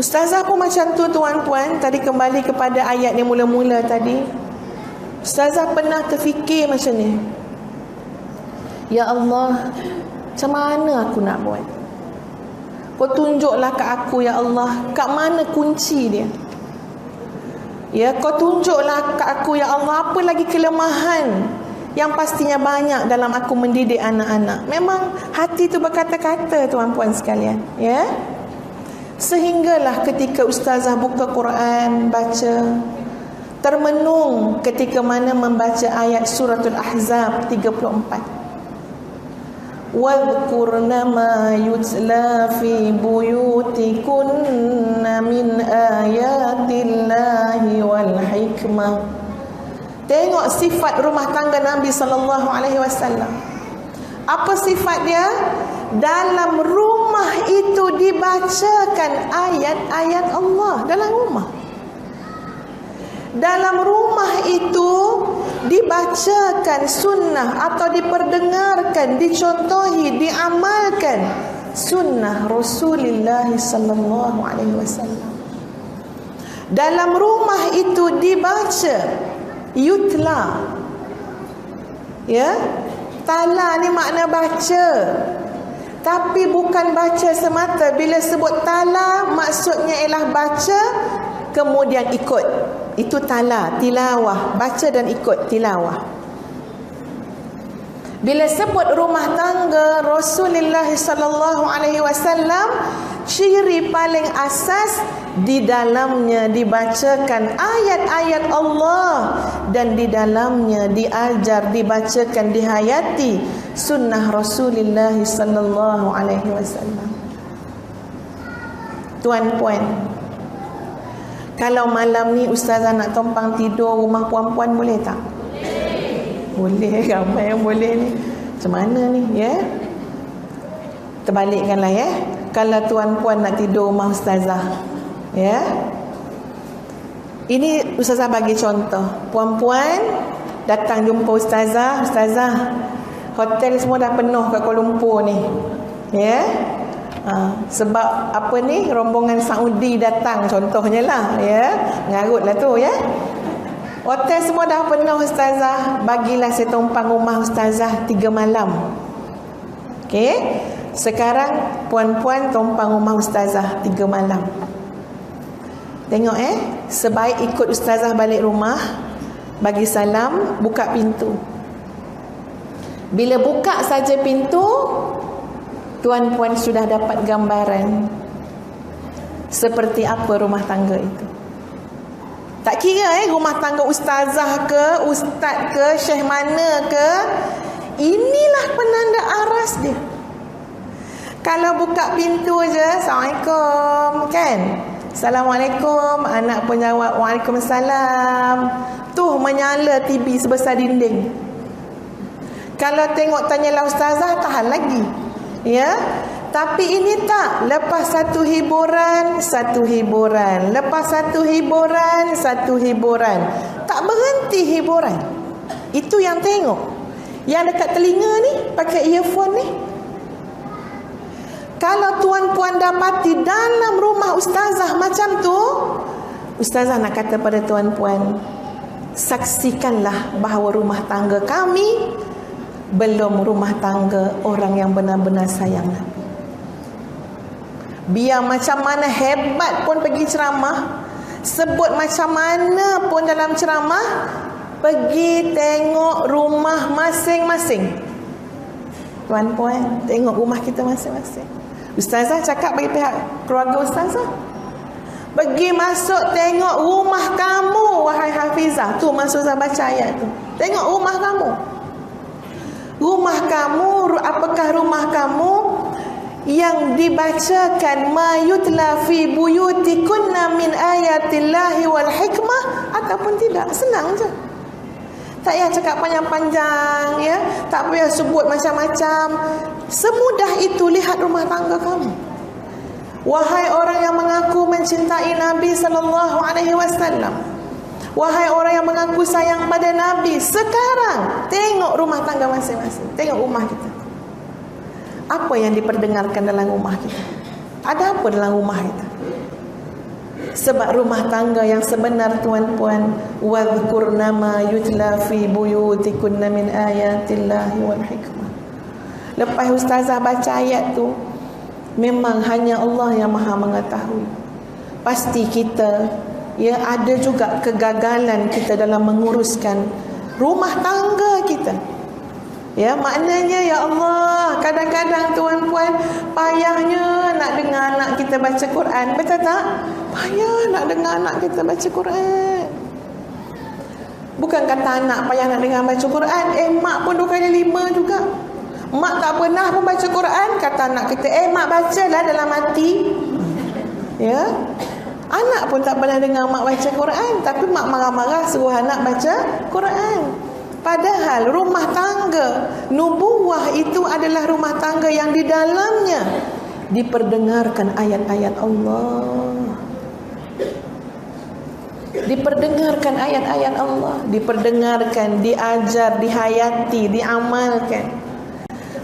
Ustazah pun macam tu tuan-puan. Tadi kembali kepada ayat yang mula-mula tadi. Ustazah pernah terfikir macam ni. Ya Allah, macam mana aku nak buat? Kau tunjuklah kat aku ya Allah, kat mana kunci dia? Ya, kau tunjuklah kat aku ya Allah, apa lagi kelemahan yang pastinya banyak dalam aku mendidik anak-anak. Memang hati tu berkata-kata tuan-puan sekalian, ya. Sehinggalah ketika ustazah buka Quran, baca, termenung ketika mana membaca ayat suratul Ahzab 34. Wadhkurna ma yutla fi buyutikunna min ayatillahi wal hikmah. Tengok sifat rumah tangga Nabi sallallahu alaihi wasallam. Apa sifat dia? Dalam rumah itu dibacakan ayat-ayat Allah dalam rumah. Dalam rumah itu dibacakan sunnah atau diperdengarkan, dicontohi, diamalkan sunnah Rasulullah sallallahu alaihi wasallam. Dalam rumah itu dibaca, yutla. Ya, tala ni makna baca. Tapi bukan baca semata. Bila sebut tala, maksudnya ialah baca kemudian ikut. Itu tala, tilawah, baca dan ikut, tilawah. Bila sebut rumah tangga Rasulullah sallallahu alaihi wasallam, ciri paling asas di dalamnya dibacakan ayat-ayat Allah dan di dalamnya diajar, dibacakan, dihayati sunnah Rasulullah sallallahu alaihi wasallam. Tuan-puan, kalau malam ni ustazah nak tumpang tidur rumah puan-puan, boleh tak? Boleh, ramai yang boleh ni. Macam mana ni, ya? Terbalikkanlah, ya. Kalau tuan-puan nak tidur rumah ustazah, ya. Ini ustazah bagi contoh. Puan-puan datang jumpa ustazah, ustazah, hotel semua dah penuh kat Kuala Lumpur ni, ya. Sebab apa ni, rombongan Saudi datang contohnya lah, ya. Ngarutlah tu, ya. Hotel semua dah penuh ustazah, bagilah saya tumpang rumah ustazah 3 malam. Okey. Sekarang puan-puan tumpang rumah ustazah 3 malam. Tengok sebaik ikut ustazah balik rumah, bagi salam, buka pintu. Bila buka saja pintu, tuan-puan sudah dapat gambaran seperti apa rumah tangga itu. Tak kira rumah tangga ustazah ke, ustaz ke, syekh mana ke, inilah penanda aras dia. Kalau buka pintu je, Assalamualaikum, kan? Assalamualaikum, anak pun jawab Waalaikumsalam. Tuh menyala TV sebesar dinding. Kalau tengok tanyalah ustazah, tahan lagi, ya. Tapi ini tak, lepas satu hiburan, satu hiburan, lepas satu hiburan, satu hiburan, tak berhenti hiburan. Itu yang tengok. Yang dekat telinga ni pakai earphone ni. Kalau tuan-puan dapati dalam rumah ustazah macam tu, ustazah nak kata pada tuan-puan, saksikanlah bahawa rumah tangga kami belum rumah tangga orang yang benar-benar sayang Nabi. Biar macam mana hebat pun pergi ceramah, sebut macam mana pun dalam ceramah, pergi tengok rumah masing-masing. Tuan-puan, tengok rumah kita masing-masing. Ustazah cakap bagi pihak keluarga ustazah, pergi masuk tengok rumah kamu, wahai Hafizah. Tu masuk saya baca ayat tu. Tengok rumah kamu. Rumah kamu, apakah rumah kamu yang dibacakan ma yutla fi buyutikunna min ayatillahi wal hikmah ataupun tidak? Senang je. Tak payah cakap panjang-panjang, ya. Tak payah sebut macam-macam. Semudah itu lihat rumah tangga kamu. Wahai orang yang mengaku mencintai Nabi sallallahu alaihi wasallam. Wahai orang yang mengaku sayang pada Nabi, sekarang tengok rumah tangga masing-masing. Tengok rumah kita. Apa yang diperdengarkan dalam rumah kita? Ada apa dalam rumah kita? Sebab rumah tangga yang sebenar tuan-puan, wadhkurna ma yutla fi buyutikunna min ayatillahi wal hikmah. Lepas ustazah baca ayat tu, memang hanya Allah yang maha mengetahui. Pasti kita ada juga kegagalan kita dalam menguruskan rumah tangga kita. Maknanya ya Allah, kadang-kadang tuan-puan payahnya nak dengar anak kita baca Quran. Betul tak? Payah nak dengar anak kita baca Quran. Bukan kata anak payah nak dengar baca Quran, mak pun 2 kali 5 juga. Mak tak pernah pun baca Quran, kata anak kita, mak bacalah dalam hati. Anak pun tak pernah dengar mak baca Quran, tapi mak marah-marah suruh anak baca Quran. Padahal rumah tangga nubuwah itu adalah rumah tangga yang di dalamnya diperdengarkan ayat-ayat Allah. Diperdengarkan ayat-ayat Allah, diperdengarkan, diajar, dihayati, diamalkan.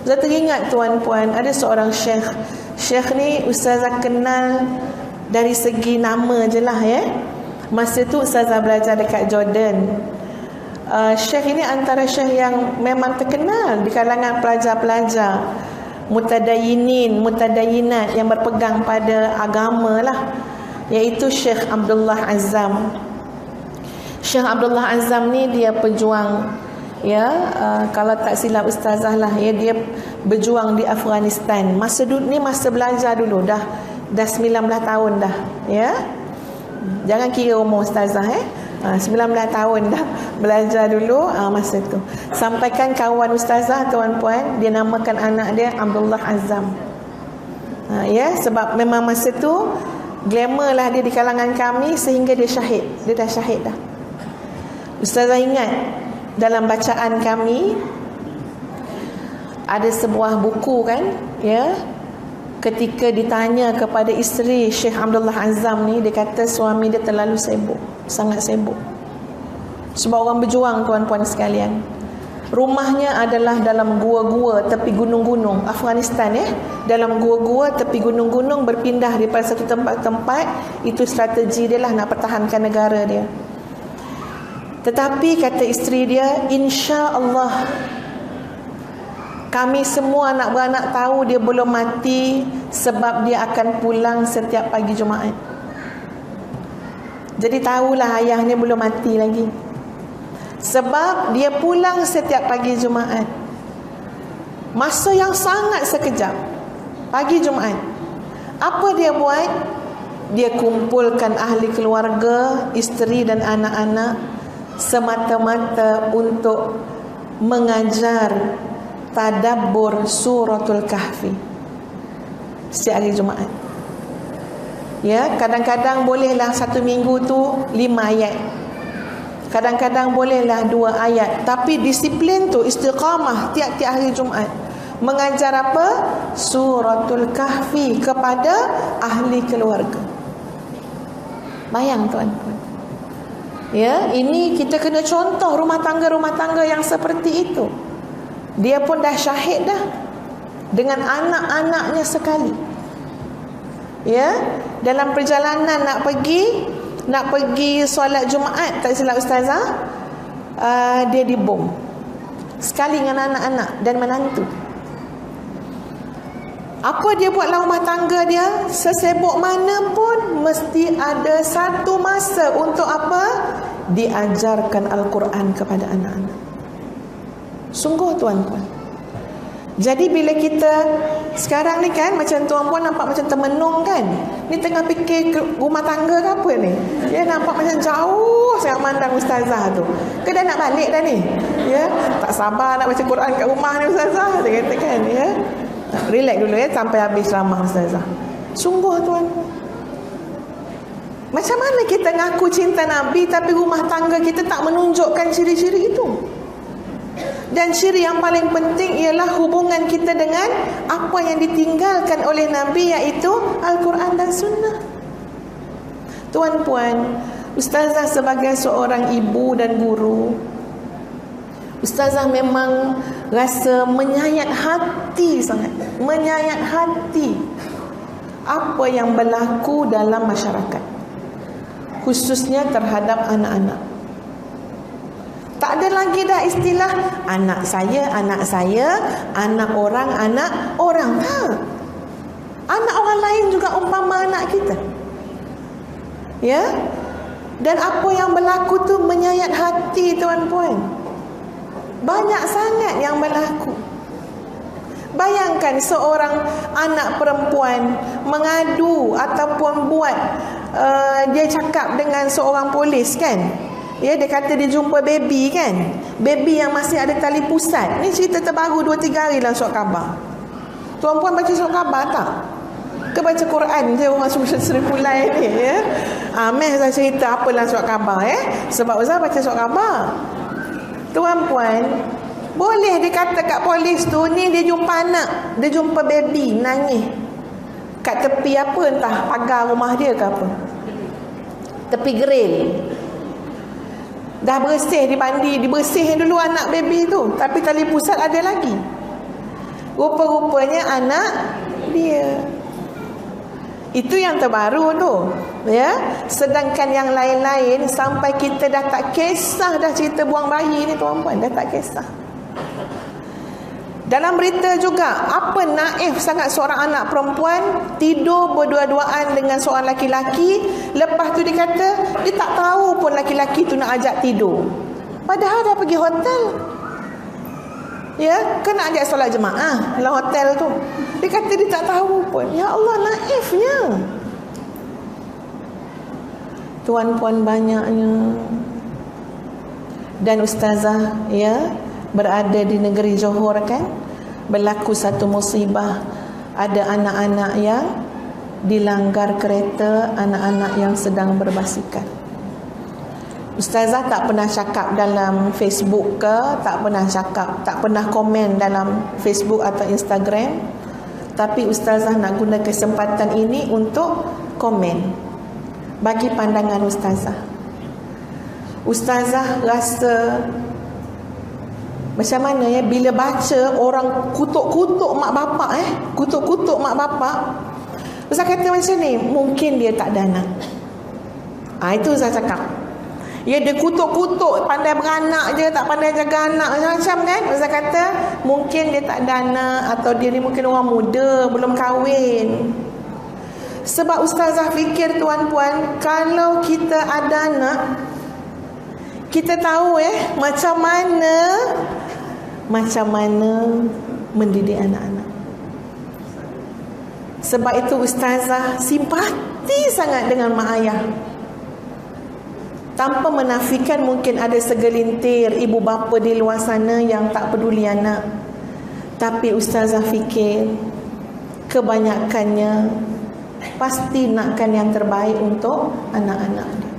Saya teringat tuan-puan, ada seorang syekh. Syekh ni ustazah kenal dari segi nama je lah Masa tu ustazah belajar dekat Jordan. Syekh ini antara syekh yang memang terkenal di kalangan pelajar-pelajar mutadayinin, mutadayinat yang berpegang pada agama lah, iaitu Syekh Abdullah Azzam. Syekh Abdullah Azzam ni dia pejuang, kalau tak silap ustazah lah, dia berjuang di Afghanistan. Masa belajar dulu dah 19 tahun dah, Jangan kira umur ustazah 19 tahun dah belajar dulu masa tu. Sampaikan kawan ustazah tuan-puan, dia namakan anak dia Abdullah Azzam. Sebab memang masa tu glamour lah dia di kalangan kami, sehingga dia syahid. Dia dah syahid dah. Ustazah ingat dalam bacaan kami ada sebuah buku kan, ketika ditanya kepada isteri Syekh Abdullah Azzam ni, dia kata suami dia terlalu sibuk, sangat sibuk. Sebab orang berjuang tuan-puan sekalian, rumahnya adalah dalam gua-gua tepi gunung-gunung Afghanistan. Dalam gua-gua tepi gunung-gunung, berpindah daripada satu tempat ke tempat. Itu strategi dia lah nak pertahankan negara dia. Tetapi kata isteri dia, insya-Allah kami semua anak beranak tahu dia belum mati, sebab dia akan pulang setiap pagi Jumaat. Jadi tahulah ayah ni belum mati lagi, sebab dia pulang setiap pagi Jumaat. Masa yang sangat sekejap, pagi Jumaat. Apa dia buat? Dia kumpulkan ahli keluarga, isteri dan anak-anak, semata-mata untuk mengajar tadabbur suratul Kahfi setiap hari Jumaat. Kadang-kadang bolehlah satu minggu tu 5 ayat, kadang-kadang bolehlah 2 ayat, tapi disiplin tu istiqamah tiap-tiap hari Jumaat mengajar apa? Suratul Kahfi kepada ahli keluarga. Bayang tuan-tuan, ini kita kena contoh rumah tangga yang seperti itu. Dia pun dah syahid dah, dengan anak-anaknya sekali. Dalam perjalanan nak pergi solat Jumaat, tak silap ustazah, dia dibom sekali dengan anak-anak dan menantu. Apa dia buat dalam rumah tangga dia? Sesibuk mana pun mesti ada satu masa untuk apa? Diajarkan Al-Quran kepada anak-anak. Sungguh tuan-tuan. Jadi bila kita sekarang ni kan, macam tuan-puan nampak macam termenung kan, ni tengah fikir rumah tangga ke apa ni, nampak macam jauh sangat mandang ustazah tu. Ke dah nak balik dah ni, tak sabar nak baca Quran kat rumah ni ustazah, dia kata kan. Relax dulu sampai habis ceramah ustazah. Sungguh tuan-puan, macam mana kita ngaku cinta Nabi tapi rumah tangga kita tak menunjukkan ciri-ciri itu? Dan ciri yang paling penting ialah hubungan kita dengan apa yang ditinggalkan oleh Nabi, iaitu Al-Quran dan Sunnah. Tuan-puan, ustazah sebagai seorang ibu dan guru, ustazah memang rasa menyayat hati sangat, menyayat hati apa yang berlaku dalam masyarakat. khususnya terhadap anak-anak. Tak ada lagi dah istilah anak saya, anak orang, anak orang. Tak. Anak orang lain juga umpama anak kita. Ya? Dan apa yang berlaku tu menyayat hati tuan-puan. Banyak sangat yang berlaku. Bayangkan seorang anak perempuan mengadu ataupun buat dia cakap dengan seorang polis kan. Ya, dia kata dia jumpa baby kan. Baby yang masih ada tali pusat. Ni cerita terbaru 2-3 hari dalam surat khabar. Tuan-puan baca surat khabar tak? Ke baca Quran je orang Seri Pulai ni ya. Meh saya cerita apa dalam surat khabar sebab Ustaz baca surat khabar. Tuan-puan, boleh dia kata kat polis tu ni dia jumpa anak, dia jumpa baby nangis kat tepi apa entah pagar rumah dia ke apa. Tepi grill. Dah bersih dibersihin dulu anak baby tu, tapi tali pusat ada lagi. Rupa-rupanya anak dia. Itu yang terbaru tu, ya. Sedangkan yang lain-lain sampai kita dah tak kisah dah cerita buang bayi ni tuan-puan, dah tak kisah. Dalam berita juga, apa naif sangat seorang anak perempuan tidur berdua-duaan dengan seorang laki-laki, lepas tu dia kata dia tak tahu pun laki-laki tu nak ajak tidur. Padahal dah pergi hotel. Ya, kena ajak solat jemaah dalam hotel tu. Dia kata dia tak tahu pun. Ya Allah, naifnya. Tuan-puan banyaknya. Dan ustazah ya berada di negeri Johor kan, berlaku satu musibah, ada anak-anak yang dilanggar kereta, anak-anak yang sedang berbasikal. Ustazah tak pernah cakap dalam Facebook ke, tak pernah komen dalam Facebook atau Instagram, tapi ustazah nak guna kesempatan ini untuk komen bagi pandangan ustazah. Ustazah rasa macam mana ya bila baca orang kutuk-kutuk mak bapak kutuk-kutuk mak bapak. Ustaz kata macam ni, mungkin dia tak ada anak. Itu Ustaz cakap. Ya, dia kutuk-kutuk, pandai beranak je, tak pandai jaga anak macam-macam kan. Ustaz kata mungkin dia tak ada anak, atau dia ni mungkin orang muda, belum kahwin. Sebab ustazah fikir tuan-puan, kalau kita ada anak, kita tahu macam mana mendidik anak-anak. Sebab itu ustazah simpati sangat dengan mak ayah. Tanpa menafikan mungkin ada segelintir ibu bapa di luar sana yang tak peduli anak. Tapi ustazah fikir kebanyakannya pasti nakkan yang terbaik untuk anak-anak dia.